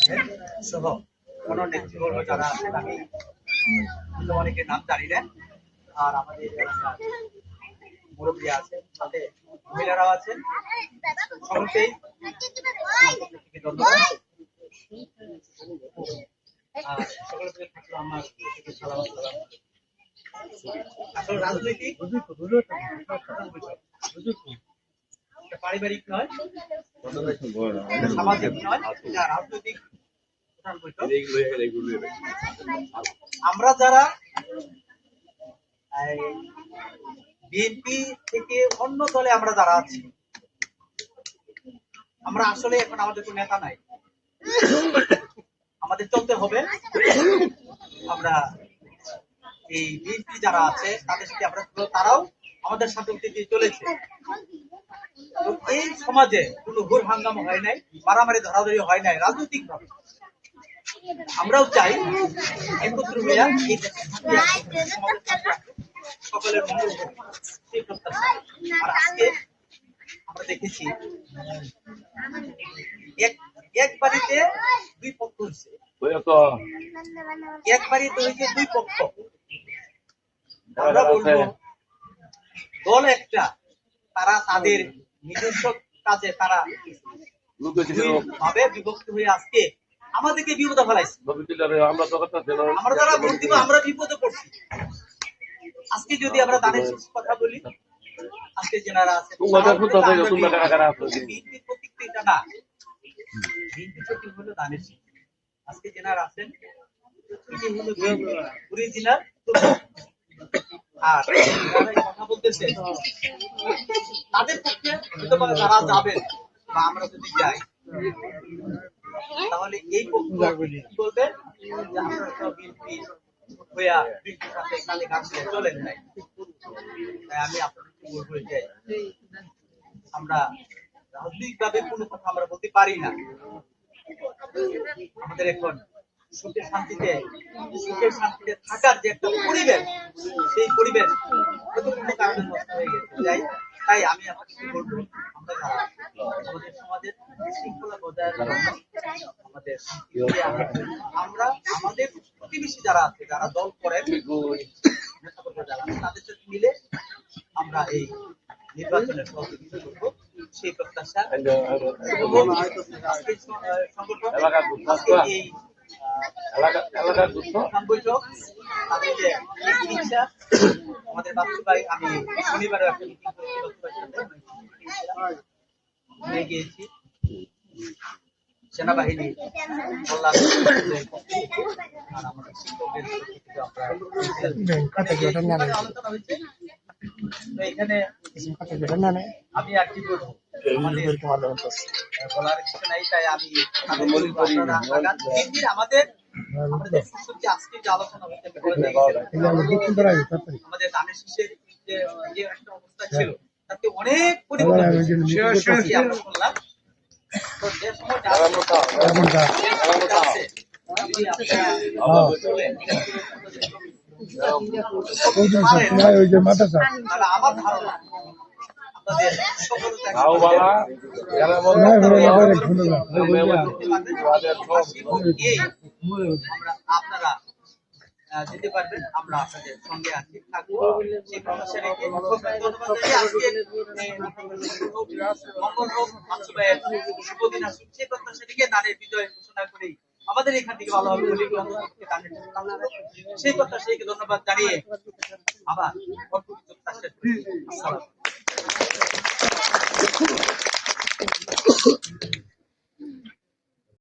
আছেন সহ কোন নেতৃবর্গ যারা আছেন আমি অনেকের নাম জানি না। আর আমাদের এলাকার মুরব্বী আছেন, সাথে মহিলারাও আছেন, সকলকেই ধন্যবাদ। সকলকে থাকলো আমার সালাম। আসলে রাজনৈতিক পারিবারিক নয়, সামাজিক নয়, এটা রাজনৈতিক। আমরা যারা বিএনপি থেকে অন্য দলে আমরা যারা আছি, আমরা আসলে এখন আমাদের কোনো নেতা নাই, আমাদের চলতে হবে। আমরা এই বিএনপি যারা আছে তাদের সাথে আমরা, তারাও আমাদের সাথে দিয়ে চলেছে। তো এই সমাজে কোনো ঘোর হাঙ্গামা হয় নাই, মারামারি ধরাধরি হয় নাই রাজনৈতিক ভাবে। আমরাও চাই একত্র হইয়া সকলের মঙ্গল সেই প্রত্যাশা। আর আজকে আমরা দেখেছি এক বাড়িতে দুই পক্ষ হয়েছে, এক বাড়িতে হয়েছে দুই পক্ষ। আমরা বলবো দল একটা, তারা তাদের নিজস্ব কাজে তারা ভাবে বিভক্ত হয়ে আজকে আমাদেরকে বিপদে ফেলাইছে। আমরা যারা ভোট দিব আমরা বিপদে পড়ছি। আজকে যদি আমরা দানের শীষের কথা বলি, আজকে যেনারা আছে বিএনপির প্রতিক্রিয়া না, বিএনপির প্রতীক হলো দানের শীষ। আজকে যেনারা আছেন অরিজিনাল। আর কথা বলতেছে তাদের পক্ষে যারা যাবেন বা আমরা যদি যাই, তাহলে এই পক্ষ বলবে যে আমরা বিএনপি হইয়া বিএনপির সাথে কালে কাছে চলেন নাই। তাই আমি আপনাদেরকে বলবো যে আমরা রাজনৈতিকভাবে কোনো কথা আমরা বলতে পারি না। আমাদের এখন সুখের শান্তিতে থাকার যে একটা পরিবেশ, সেই পরিবেশ কোনো কারণে নষ্ট হয়ে গেছে। তাই আমি আপনাকে বলবো, আমরা যারা আমাদের সমাজের শৃঙ্খলা বজায় আমাদের আমরা আমাদের প্রতিবেশী যারা আছে, যারা দল করেন, তাদের সাথে মিলে আমরা এই নির্বাচনের সহযোগিতা করবো সেই প্রত্যাশা। আমাদের বাচ্চু ভাই, আমি শনিবারে একটা মিটিং করে গিয়েছি সেনাবাহিনী কল্যাণ আর আমাদের শিক্ষকের আলোচনা হয়েছে। তো এখানে আমি আর কি বলবো, বলার কিছু নাই। তাই আমি আমাদের আজকে যে আলোচনা হয়েছে, আমাদের দানের শীষের যে একটা অবস্থা ছিল তাতে অনেক পরিবর্তন আমরা শুনলাম। তো যে সময় আমার ধারণা আপনারা যেতে পারবেন, আমরা আপনাদের সঙ্গে আছি, থাকবো। সেই প্রত্যাশা রেখে মঙ্গল হোক, বাচ্চু ভাইয়ের শুভ দিন আসুক, সেই প্রত্যাশা রেখে দানের বিজয় ঘোষণা করেই আমাদের এখান থেকে ভালো হবে বলে সেই প্রত্যাশা রেখে ধন্যবাদ জানিয়ে আবার আসসালাম।